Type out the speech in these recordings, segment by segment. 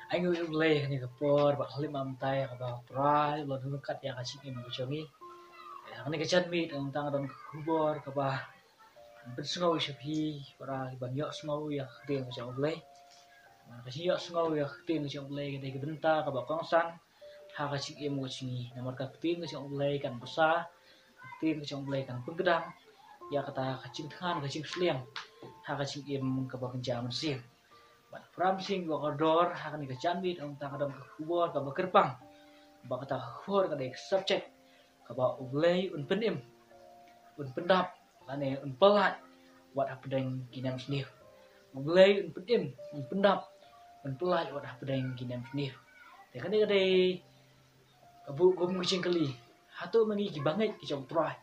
Anh yêu lê ni ka por ba khali mam tai ka ba prai lo dun kat ya ka ching im ko chongi ani ka chan mi tang tang don kubor ka ba ben sngow shapi para ban yo sngow ya khting ko chong lê ka chi yo sngow ya khting ko chong lê ka dei ka benta ka ba kong san ha ka ching im ko chingi namar ka khting ko chong lê kan basa khting ko chong lê kan pengkedang ya kata ka ching than ka ching sliang ha ka ching im ka ba penjaman sim Bat pramsing wa kodor hakan ka chanbit ang takadam ka kubor ka bakerpang ba kata kubor ka dek subject ka ba ublay un penim un pendap ane un pelat wat hapdeng kinam sniu ublay un penim un pendap un pelat wat hapdeng kinam sniu de kan ka de bu gum kucing kali hato mangi ki banget ki chong try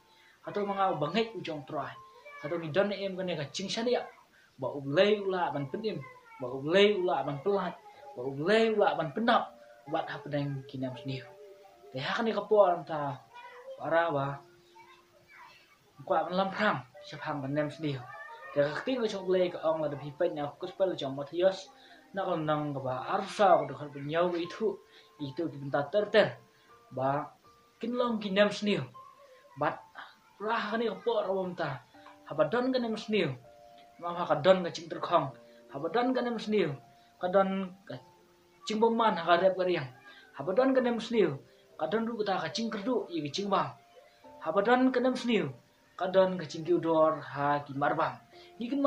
hato mangau banget ku chong try hato ni don em kan ka ching sania ba ublay ula ban penim ba ublay ula ban pelat ba ublay ula ban pendap wat hapdeng kinam sniu de hakan ka por ta para ba kwa ban lam phang chapang ban nem sniu de ka ting ko chong lay ka ong la de pi pen na ko spel chong Matius na ko nang ka ba arsa ko de kan nyau itu ki bentar ter ba kinlong kinam sniu bat pra hakan ka por rom ta habadon kan nem sniu ma ha ka don ka ching ter khong habadan kanem sniu kadon cing boman ha rep gariang habadan kanem sniu kadon ru ta ka cing kerdu i cing bang habadan kanem sniu kadon ka cing dor ha ki marbang nikin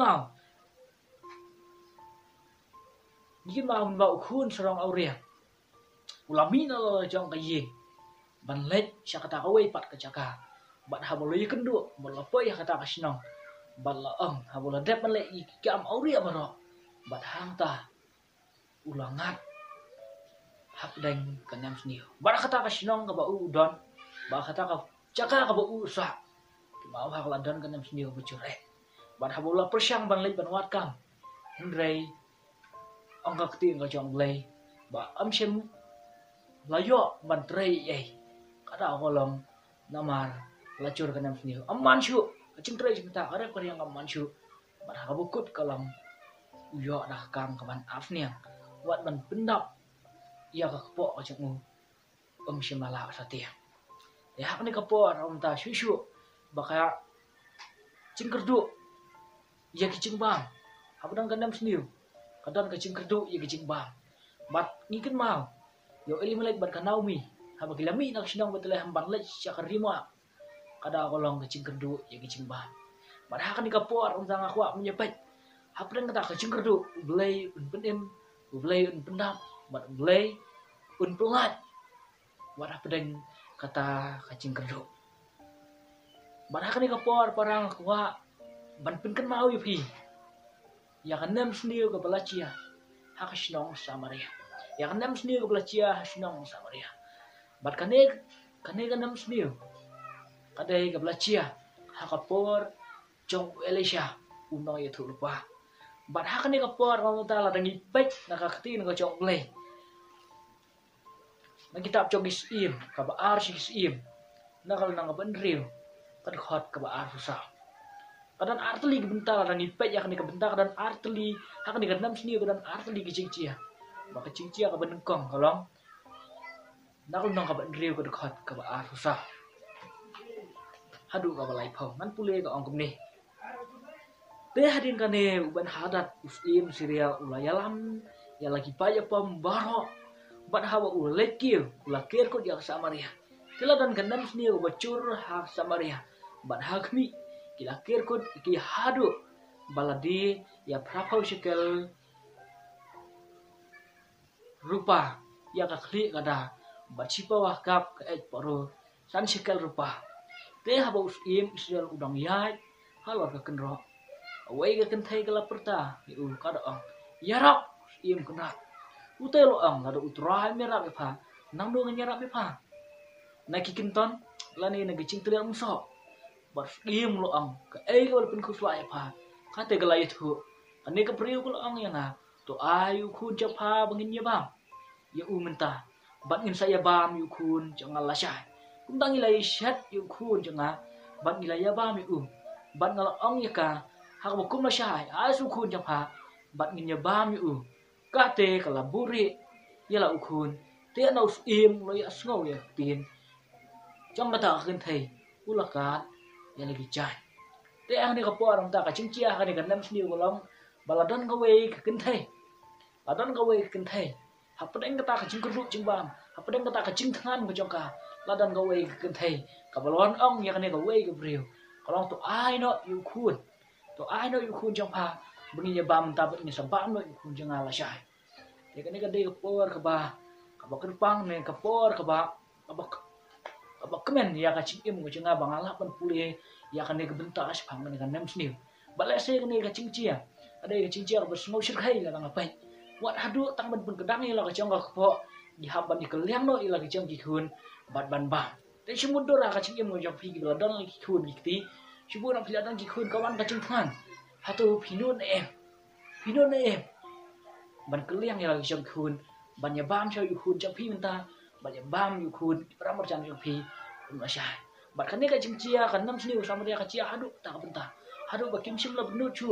mau ba khun sarong auria ulami na lo jong ka yi ban let syakata ka wei pat ka chaka bat ha bolo yikendu bolo poi ha kata ka sinong bat la ha bolo dep le i kam auria maro bat hang ta ulangat hap deng kanam sniu bat kata ka sinong ka ba udon ba kata ka chaka ka ba usa mau hak ladon kanam sniu bucure bat ha bola persyang ban leit ban wat kam hendrei ong ka kti ka jong lei ba am shem layo ban trei ei kada kolong namar lacur kanam sniu am manshu cing trei cing ta are ko yang am manshu bat ha bukut kalam uyo dah kam kaman afniang wat ban pendap ia ka kepo ka cengmu shimala satia ya hak ni kepo rom ta syusyu baka cingkerdu ia kicing bang habdang kandam sniu kadon ka cingkerdu ia kicing bang bat ngiken mau yo eli melek bat kanaumi haba kilami nak sinong betul hamban lek syakarima kada kolong ka cingkerdu ia kicing bang bat hak ni kepo rom ta ngakwa menyepet hapren kata ka cingkerdu blay un penim blay un pendap bat blay un pelat wat hapren kata ka cingkerdu bat hak ni kapor parang kwa ban pinken mau pi ya kanem sniu ka balachia hak sinong samaria ya kanem sniu ka balachia sinong samaria bat kane kanem sniu kadai ka balachia hak kapor jong Elisha uno ya tu lupa bat hak ni kapor kamu ta la dangi pek nakakti ka jong le na kitab jong isim ka ba arsim nakal nang benriu kad khot ka ba arsa kadan artli bentar dan ipet ya kan ka bentar dan artli hakan ka nam sini dan artli ki cingcia ba ka cingcia ka benengkong kalong nakal nang ka benriu ka khot ka ba arsa hadu ka balai phom man pule ka ongkom ni te hadin kane uban hadat usim serial ulayalam ya lagi paya pembaro bat hawa ulekir ulakir ko dia Samaria tiladan kanam sini bacur ha Samaria bat hakmi kilakir ko ki hadu baladi ya prapau shekel rupa ya ka khli kada bachipa wakap ka et paro san shekel rupa te haba usim Israel udang yai halwa ka kenro awai ka kentai kala perta yu kada ong yarap im kena utelo ong lado utrai merap pa nang do nyarap pa nakikinton lani nagicing tele muso bar diem lo ang ka ai ko pin khuswa pa ka te galai thu ani ka priu ko ang yana to ayu khun cha pa bangin ya bam ya umenta bat ngin saya bam yu khun jangan lasai undang ilai shat yu khun jangan bat ilai ya bam yu bat ngal ang ya ka hak bokum lasai asu khun cha pa bat ngin ya bam yu ka te kala buri là ukhun te na us im lo ya sngo ya tin trong cái ta kan thei ulakat ya lagi chai te ang ni ka po ram ta ka chingchia ka ni kan nam sniu golong baladon ka we ka kan thei baladon ka we kan thei hapadeng ka ta ka ching kru ching bam hapadeng ka ta ka ching than ko jong ka ladon ka we ka kan thei ka balon ong ya ka ni ka we ka briu kalong to ai no yu khun to ai no yu khun trong pa bungi ya bam ta bungi sa bam no yu khun jang ala shai te ka ni ka de ka por ka ba kan pang ne ka por ka ba abak kemen ya ka ching im ko chinga bangala pan puli ya kan ne ka benta as phang ne kan nem sniu bala se ne ka ching chia ade ka ching chia ka besmo shir khai la nga pai wat hadu tang ban pun kedang la ka chong ka po di haban di keliang no ila ka chong ki khun bat ban ba te shimud do ra ka ching im ko jong pi ki la don ki khun ki ti shibun am pila don ki khun ka wan ka ching than hatu pinun em ban keliang ya ka chong khun ban ya bam cho yu khun chong pi men ta ban ya bam yu khun pramor chan chong pi ma sha bat kan ne ka ching chia kan nam sniu sama dia ka chia hadu ta ka benta hadu ba kim sim la bnu chu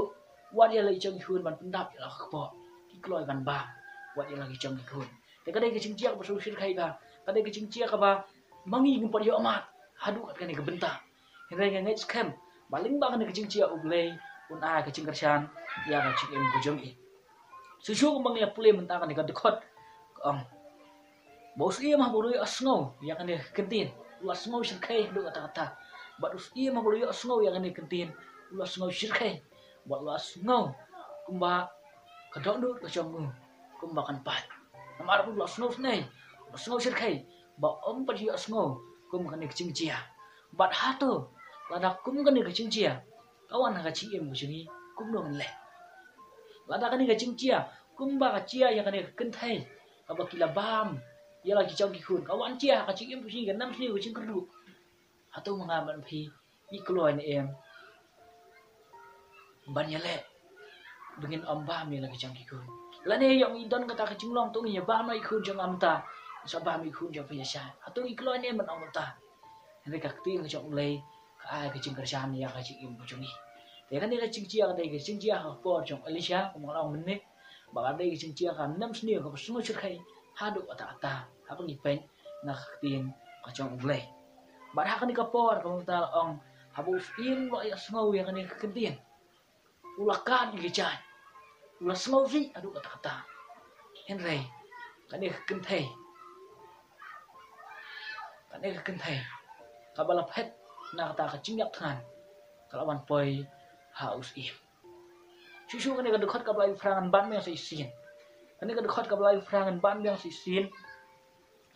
wat ya lai chong khun ban pendap la ka po ki kloi ban ba wat ya lagi chong khun te ka dai ka ching chia ka su shir khai ka dai ka ching chia ka ba mangi ngum pa yo amat hadu kan ne ka benta henrai nga ngai scam baling ba kan ne ka ching chia ublei un a ka ching karshan ya ka ching em ko jong i su ko mang ya pule menta kan ne ka dekhot bos iya mah bolu asngo ya kan ne kentin lu asngo shir khai du kata bat us iya mah bolu asngo ya kan ne kentin lu asngo shir khai bat lu asngo kumba kadon du ka chong kumba kan pat namar lu asngo nei asngo shir khai ba pa ji asngo kum kan ne ching chia bat hato lada kum kan ne ching chia kawan ka chi em mu chini kum do le lada kan ne ching chia kumba ka chia ya kan ne ken thai ka ba kila bam ya lagi chong ki khun kawan chia ka ching em pu chi kan nam sniu ching kru hato manga ban phi ni kloi ne em ban ya le bengin om bam ni lagi chong ki khun la ne yong i don ka ta ka ching long to ni ya bam mai khun chong am ta sa bam mi khun chong phi ya sha hato i kloi ne man om ta ne ka ti ka chong le ka ai ka ching ka shan ya ka ching em pu chung ni te kan ne ka ching chia ka dai ka ching chia ha po chong alisha ko ma long min ne ba ka dai ka ching chia ka nam sniu ka su chu khai ha du ta apa ni pen nak tin ka chong le ba ha kan ni ka por ka ta ong habu im lo ya sngow ya kan ni ka tin ulakan gi chan ula sngow ri adu kata henry kan ni ka thei kan ni ka thei ka bala phet na ta ka ching yak than ka lawan poi haus im chu kan ni ka dekhot ka bai frangan ban me sai sin kan ni ka dekhot ka bai frangan ban me sai sin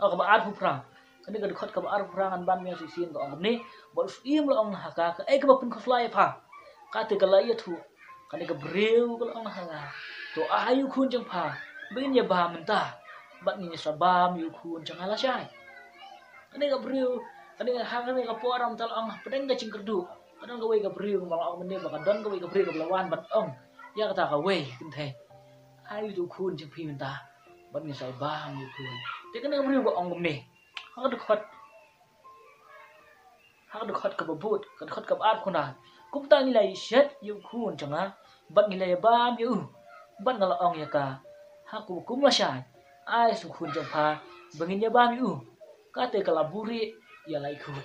ka ba ar prang kan ka dekhot ka ba ar prangan ban me si sin ko ong ni bol im lo ong haka ka e ka ba pun ka fly pha ka te ka lai thu kan ka breu ko ong hanga to ayu khun jang pha bin ya ba man ta bat ni sa ba mi khun jang ala shai kan ka breu kan ka hanga ka po ram tal ong pedeng ka ching kerdu kan ka we ka breu ma ong men ba ka don ka we ka breu ka lawan bat ong ya ka ta ka we kin the ayu tu khun jang phi man ta bat ni sa ba mi khun te kan ka breu ko ong ni ha được khot ka babut ka khot ka ar khuna kum ta ni lai shet yu khun changa bat ni lai ba yu bat ngala ong ya ka ha kum la sha ai su khun jang pha bangin ya ba yu ka te ka la buri ya lai khun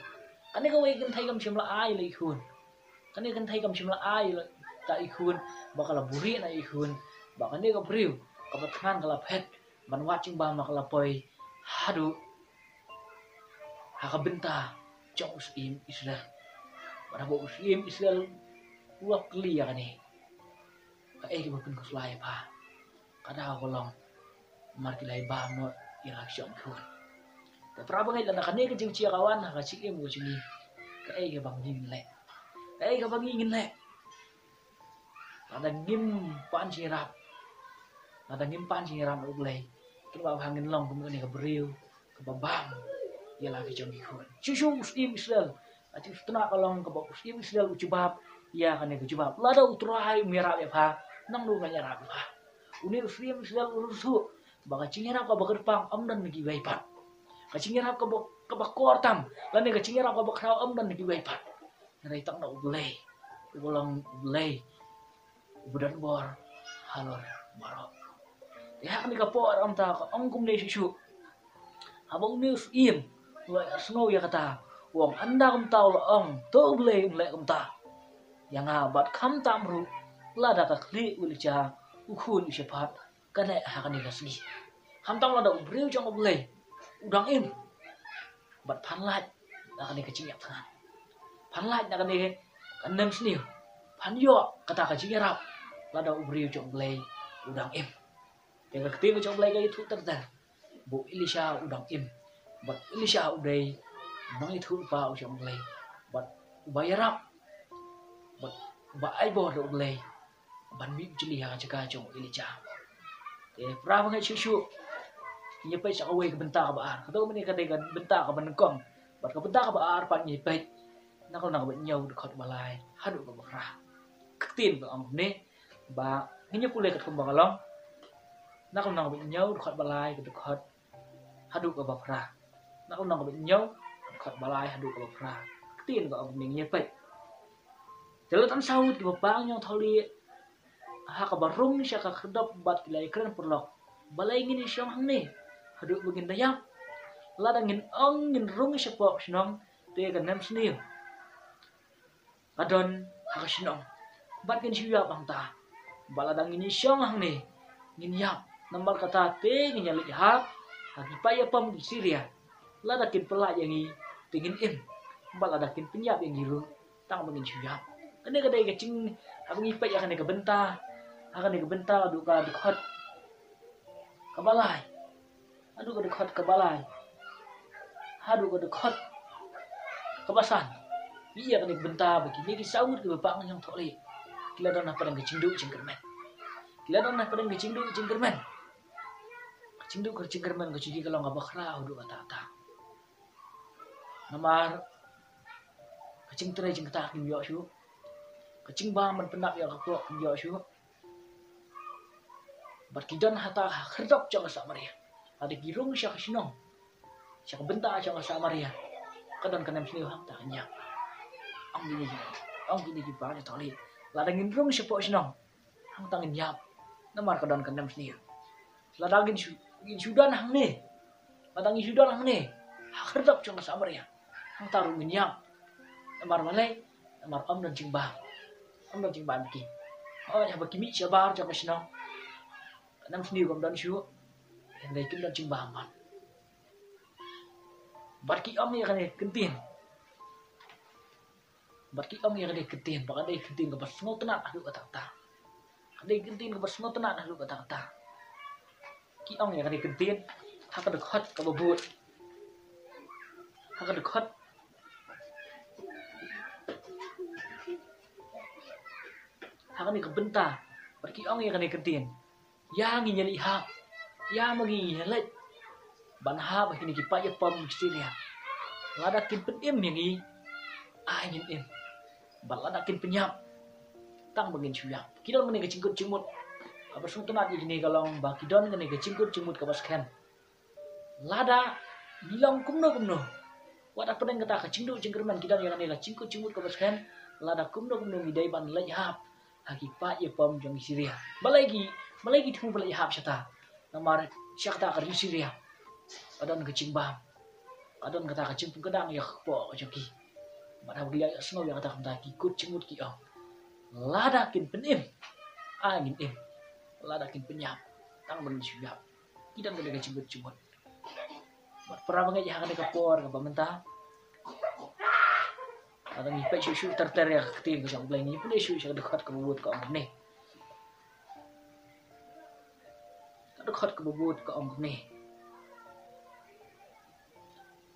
kan ni ka we kan thai kam chim la ai lai khun kan ni kan thai kam chim la ai ta i khun ba ka la buri na i khun ba kan ni ka briu ka ba than ka la phet ban wa ching ba ma ka la poi hadu haka benta trong Muslim Israel pada bo Muslim Israel uap klia kan ni ka e ba pun ko fly pa kada ko long mar kilai ba no ira chong khun ta pra ba ngai la kan ni ka jing chia kawan ka chik em ko chini ka e ka bang ngin le ka e ka bang ngin le ada ngim pan chirap ada ngim pan chirap uk le ki ba hangin long ko ni ka briu ka bang ya lagi jong khun chu Muslim Israel ati stna kalong ka Muslim Israel ucubab ya kan ne ucubab lada utrai merah ya pha nang lu nganya ra pha uni Muslim Israel urusu baka cingera ka bakar pang amdan gi wai pat ka cingera ka bakor tam lan ne ka cingera ka bakrau amdan gi wai pat ngai tak na ublei ubolong ublei budan bor halor baro hak ni kapo am ta ong kum ne shu abong ni im lo snow ya kata wong anda kum tau lo ong to ble le kum ta yang abat kam tam ru la da ka kli ul cha ukhun shepat kana hak ni kasni ham tang la da ubriu jong ble udang im bat phan lai da ka ni ka ching yak than phan lai da ka ni kan nem sni phan yo kata ka ching rap la da ubriu jong ble udang im yang keting jong ble ga itu ter bu Elisha udang im bat Elisha udai nang itu pa jong ble bat bayarap bat ba ai bo do ble ban mi jili ha jaka jong Elisha pra bangai chu ni pe sa away ka benta ka baar kato mani ka degan benta ka banengkong bat ka benta ka baar pa ni pe nakal na ka nyau de khot balai hadu ka bakra ketin ka am ne ba nginya pule ka kumbang along nakal na ka nyau de khot balai ka khot hadu ka bakra nakal na ka nyau khot balai hadu ka bakra ketin ka am ne nya pe jalan tan saut ki bapang nyong tholi ha ka barung sya ka khedop bat kilai kren perlok balai ngini syong hang ne hadu begin dayap lada ngin ong ngin rung sepok sinong te kan nam sniu adon ha sinong bat ngin syuya bang ta balada ngini syong hang ne ngin yap nambar kata te ngin yalik ha hagi paya pam di Syria lada kin pelak yang ngi tingin im balada kin penyap yang ngiru tang begin syuya ane kadai kecing abang ipai akan ke benta akan ke benta duka dekat kabalai aduh ke dekat kabalai aduh ke dekat kebasan iya kan benta begini disaut ke bapak yang toli kila dona padang kecingdu cingkermen kila dona padang kecingdu cingkermen kecingdu kalau nggak bakra aduh kata namar kecing terai cingkata kim yo syu kecing ba man pendak ya kapro kim yo syu berkidan hata kherdop jang sa maria ada girung sya kasinong sya benta jang sa maria kadan kanem sini hang tanya ang gini ba ni tali ladangin rung sya po sinong hang tangin yap namar kadan kanem sini ladangin sudan hang ne ladangin sudan hang ne kherdop jang sa maria hang taru nginyap namar malai namar om dan cingba ki oh ya bakimi sya bar jang kasinong nam sini kom dan syu yang dai kim dan cingba man barki om ya kan kentin barki om ya kan kentin baka dai kentin ke basno tenat adu kata dai kentin ke basno tenat adu kata ki om ya kan kentin ha ka dekat ke bobot ha ka dekat ha ka ni ke benta barki om ya kan kentin ya ngi nyali ha ya magi nyalai ban ha ba kini kipa ya pam Syria lada kin penim yang ni angin im ban lada kin penyap tang bagin syuya kidon meni ke cingkut cimut apa sung tenat ini kalau ba kidon meni ke cingkut cimut ke basken lada bilang kumno wada pedang kata ke cingdu cingkerman kidon yang ni ke cingkut cimut ke basken lada kumno midai ban lejap hakipa ya pam jong Syria balagi tu balai hab syata namar syakta ke Syria adon kecing bam adon kata kecing pengkedang ya po joki mana belia snow yang kata kata kikut cimut ki oh ladakin penim angin ladakin penyap tang ben syap kidan kena cimut mat pernah bangai jangan ke por ke pemerintah ada ni pe syu ter ya keting ke jang blai ni pun syu dekat ke bubut ke om ni dekat ke bubut ke om ni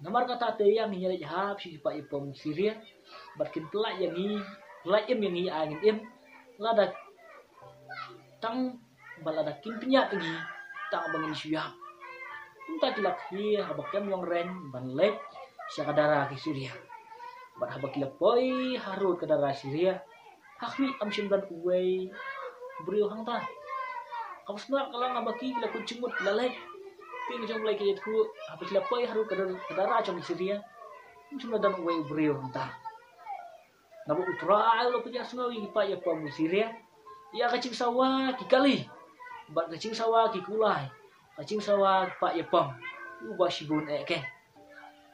namar kata te yang ni nyali hab si pa ipom Syria barkin pelak yang ni angin im lada tang balada kim penyat ni tang bangin syuya entah tilak hi habakam yang ren ban lek syakadara ke Syria bar habakila poi harut ke darah Syria hakmi am simban uwei brio hang ta kamusna kalau ngabaki la kucimut lalek ting jong lagi itu habis lepai harus ke darah jong Syria cuma dan uwei brio hang ta nabu utra lo punya sungai pa ya pam Syria ya kacing sawah kikali bat kacing sawa ki kulai kacing sawa pak yapam ubah sibun ken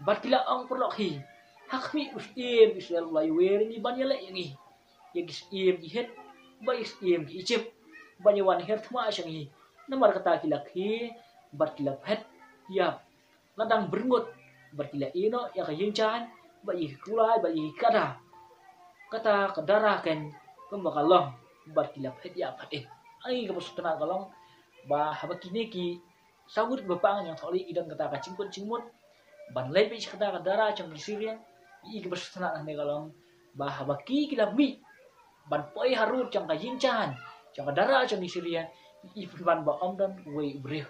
bat kila ang perlok hi hakmi usim Israel lai wer ni banyale yangi yagis im gihet bayis im icip banyawan her thma shangi namar kata kila hi bat kila phet yap ladang berngut bat kila ino ya kaying chan bayi kulai bayi kata kedara ken pembakalong bat kila phet ya phet ai ka pasutna kalong ba habakine ki sagut bapang yang tholi idan kata ka cingmut ban lay pe kata kadara trong di Syria i ka pasutna ne kalong ba habaki kila mi ban poi harut trong ka yinchan trong kadara trong di Syria i ban ba omdan we ubreu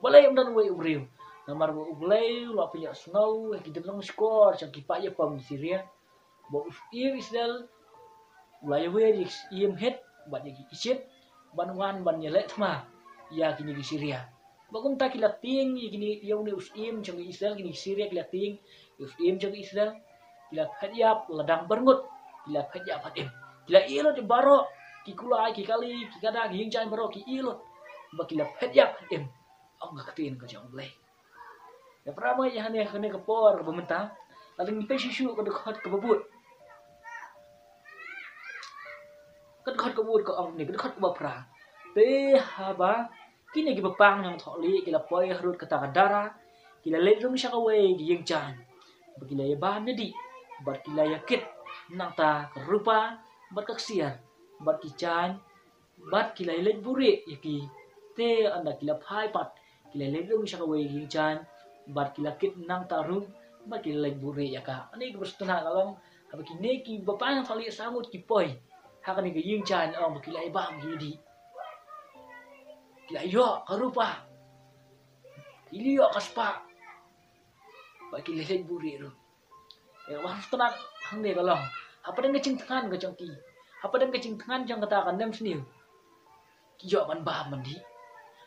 balay omdan we ubreu namar ba ublay lo pinya snow ki delong skor trong ki pa ya pam di Syria ba Israel ulay we im het ban ki ichit ban wan ban yele thma ya kini di Syria bagum ta kila ting kini yaune usim trong Israel kini Syria kila ting usim trong Israel kila phadiap ladang berngut kila phadiap hadim kila ilo di baro ki kulai ki kali ki kada ki hinchan baro ki ilo ba kila phadiap hadim ang ngaktin ka jong blay ya prama ya hane ke por bementa laling pe sisu ka dekat ke babut dekat ke babut ko ang ni dekat ke bapra te haba kini ki bapang yang tholi kila poi harut kata kadara kila lejung syakawe giyeng chan bagila ya bahan nadi bat kila yakit nangta kerupa bat kaksiar bat kichan bat kila lej buri yaki te anda kila phai pat kila lejung syakawe giyeng chan bat kila kit nangta rum bat kila lej buri yaka ani ki berstuna kalong habakine ki bapang yang tholi samut ki poi hakani giyeng chan ong bakila ya bahan gidi kila yo karupa kili yo kaspa bagi lelek buri ru ya wah tenang hang de kalong apa dan kecing tangan ke jongki apa dan kecing tangan jong kata kan nem sniu ki yo man ba mandi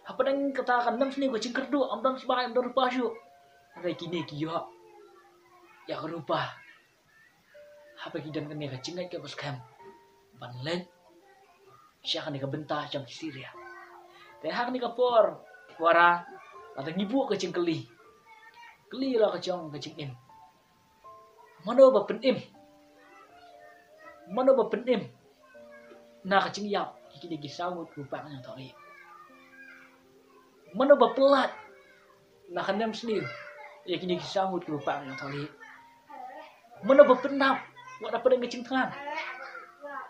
apa dan kata kan nem sniu ke cingkerdu am dan sebai am dan rupa syu ada kini ki yo ya karupa apa kidan kene ke cingai ke bos kam ban len sya kan ke bentah jong Syria tehak ni kapor wara ada ngibu ke cingkeli keli lah kecong kecing im mano ba penim na kecing yap kiki digi samut rupang yang thori mano ba pelat na kanem sniu ya kini digi samut rupang yang thori mano ba penap wa dapat ngecing tangan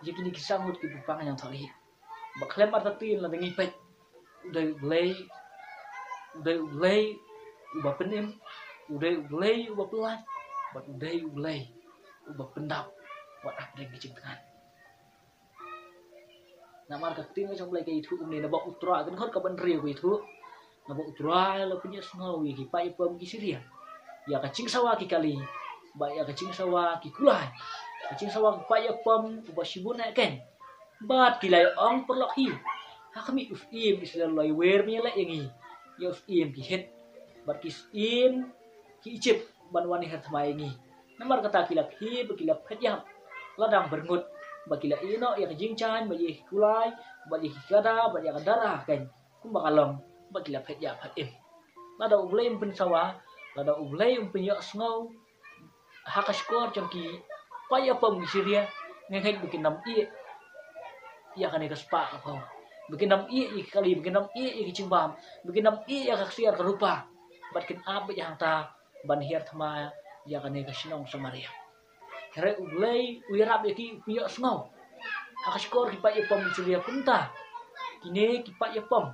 ya kini digi samut rupang yang thori ba klem artatin la ngipet udah ulay ubah penim udah ulay ubah pelat bat udah ulay ubah pendap wat apa yang kecing tangan namar kakting trong lay kay itu umni nabok utra kan khot ka ban riu kay itu nabok utra la punya sengawi ki pai pam ki Syria ya kacing sawa ki kali ba ya kacing sawa ki kulai kacing sawa ki pai pam ubah sibun ken bat kilay ong perlok hi hakami usim Israel lai wer mi la yangi ya usim ki het bat kisim ki icip ban wani het mayengi namar kata kilak hi bakilak phadyam ladang berngut bakila ino ya jingchan bayi kulai bayi kada bayi kadara kan kumbakalong bakila phadyam hatim lada ublay pensawa lada ublay punya snow hakaskor changki paya pam Syria ngehet bikin nam i ya kan ikaspa apa bikin nam i kali bikin nam i cimbam bikin nam i ya kaksiar kerupa batkin ab yang ta banhir thama ya kan ikasinong Samaria kare ublay uyarab ki punya snow hakaskor ki pa ipam Syria punta kini ki pa ipam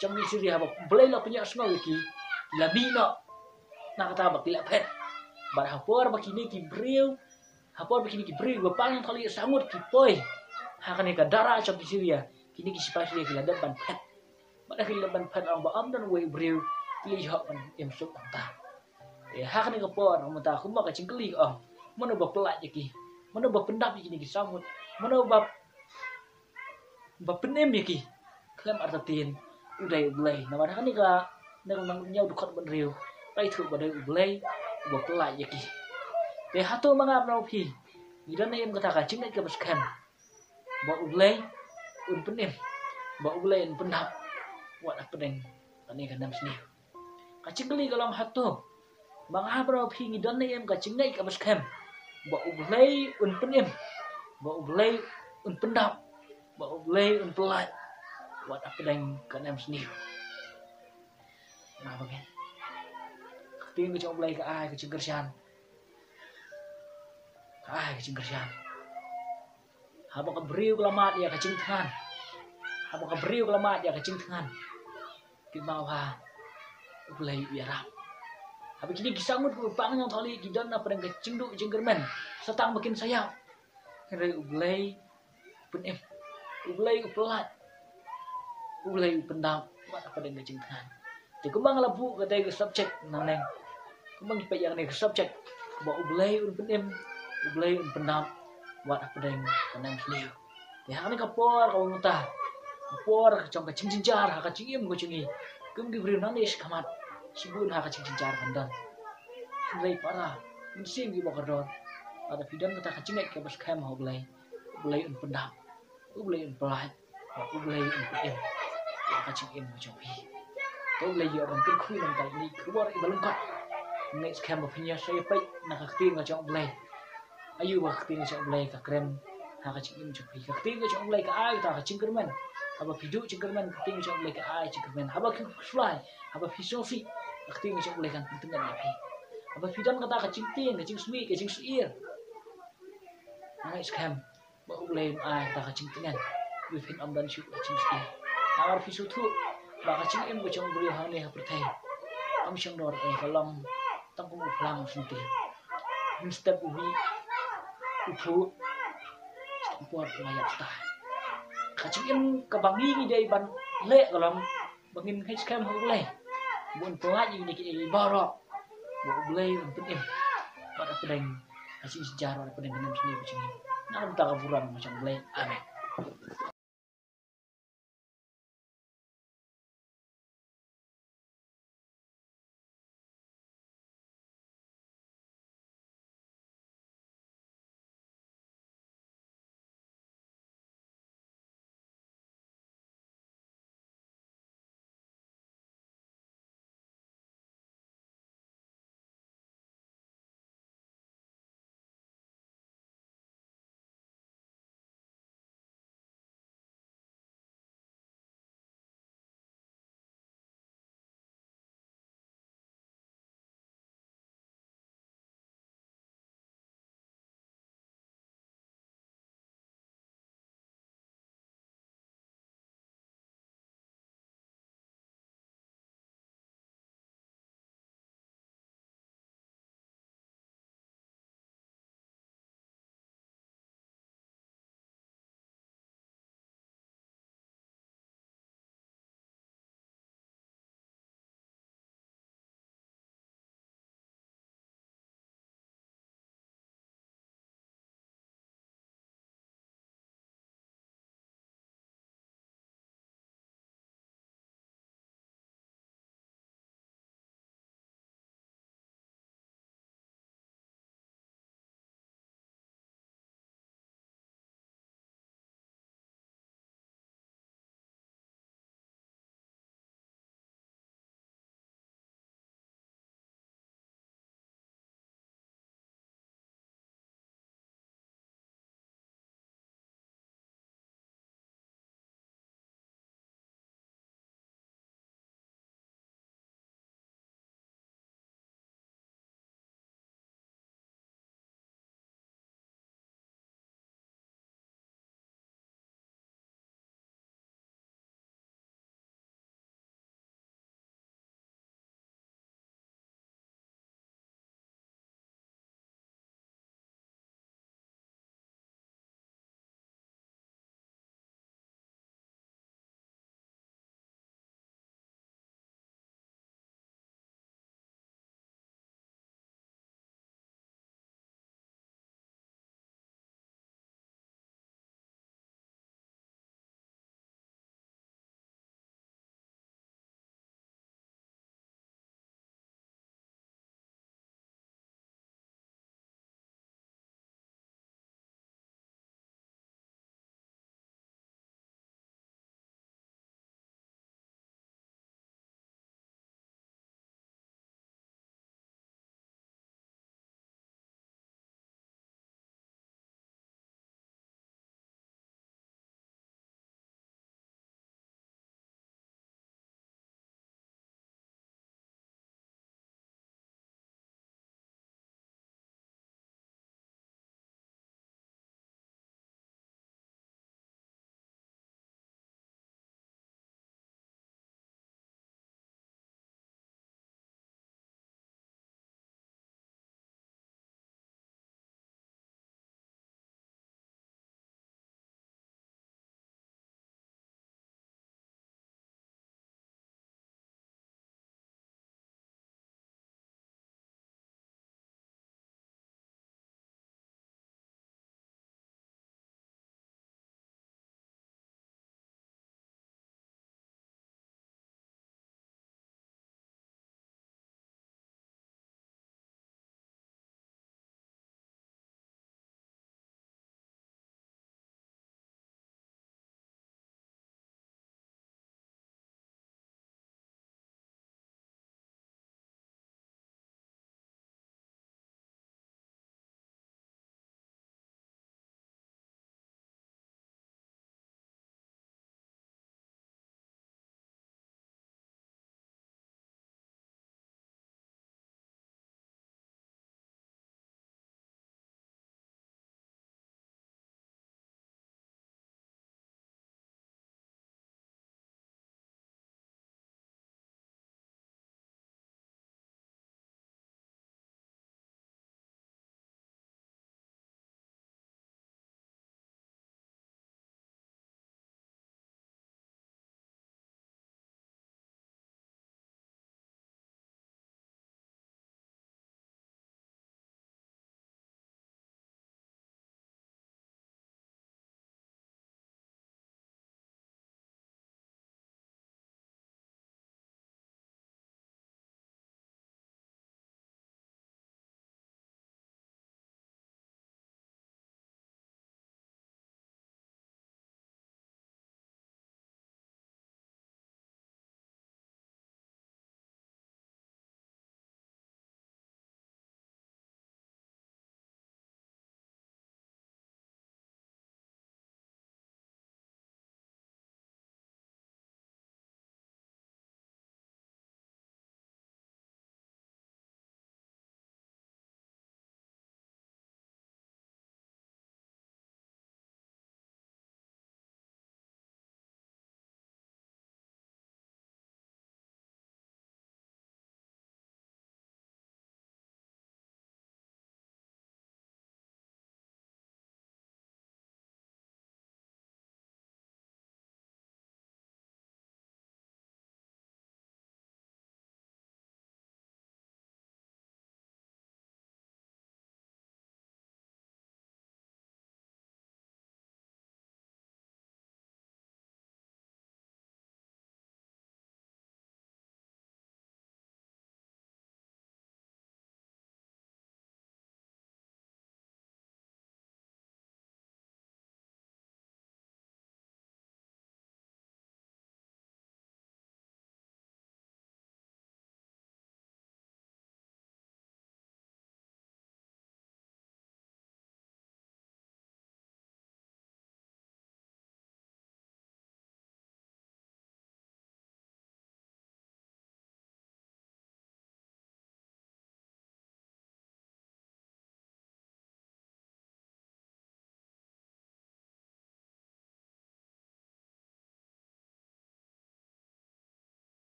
trong Syria ba ublay la punya snow ki labino na kata bak la phet bar hapor bakini ki bril hapor bakini ki bril ba pang thali samut ki poi hakan ka dara trong Syria kini ki spasial ki ladan ban phet pada ki ladan phet ang ba am dan we bril li ho ban imsuk ta ya hakan ka por ang mata kuma ka cingkeli ang mana ba pelat ki mana ba pendap ki ni samut mana ba penem ki klem artatin udai ublay na kan ni ka nang nyau dukat ban riu pai thu ba dai ublay ba pelat ki te hato mangap nau phi idan em kata ka cingai ka baskan ba ublay un penem ba ulen pendap wat apa deng tani kan nam sini kacing geli kalam hato bang abra phi ngi don em kacing ngai ka bas kem ba ublei un penem ba ublei un pendap ba ublei un pelat wat apa deng kan nam sini nah bagen tin ke chong ublei ka ai ka cing kersian ka ai ka cing kersian haba ka briu kelamat ya ka cing tangan haba ka briu kelamat ya ka cing tangan ki mau ha ublei biarap habis ini kisangut ku pang yang tholi gidan na preng kecing du jenggermen setang makin sayang kere ublei penem ublei upelat ublei pendam wat apa dengan kecing tangan ti kumbang labu kata ke subject naneng kumbang ipe yang ne ke subject ba ublei un penem ublei un pendam wat apa dengan kanang sliu ya kan kapor kau ngutah kapor kacang kecing cincar kacing im ko cingi kum gi bri nanis kamat sibun ha kacing cincar kandan lei para musim gi bakardon ada fidan kata kacing ke bas kem ho blai un pendam ublei un pelat ublei un penem kacing im ko cingi to blai yo ran kun khui nang kai ni kubor i balung kat next kem punya saya pai nak kacing ka cong blai ayu ba kacing cong blai ka krem ha kacing im cingi kacing ka cong blai ka ai ta kacing kermen haba pidu cingkermen kacing cong blai ka ai cingkermen haba ki fly haba fisofi kacing cong blai kan pentengan ya pi haba fidan kata kacing ting kacing sui kacing suir ngai scam ba ublei ai ta kacing tengan wi fin am dan shu kacing suir awar fisu thu ba kacing im ko cong blai hang ne ha pertai am syang dor ai kalong tang ko flang sinti min step ubi upu buat layak ta kacing im kabangi ni dai ban le kalong bangin hai scam ho blai buồn quá gì này cái bao rồi bộ play untuk tim pada pedang kasih sejarah pada pedang enam sendiri macam ni nak minta kaburan macam play amin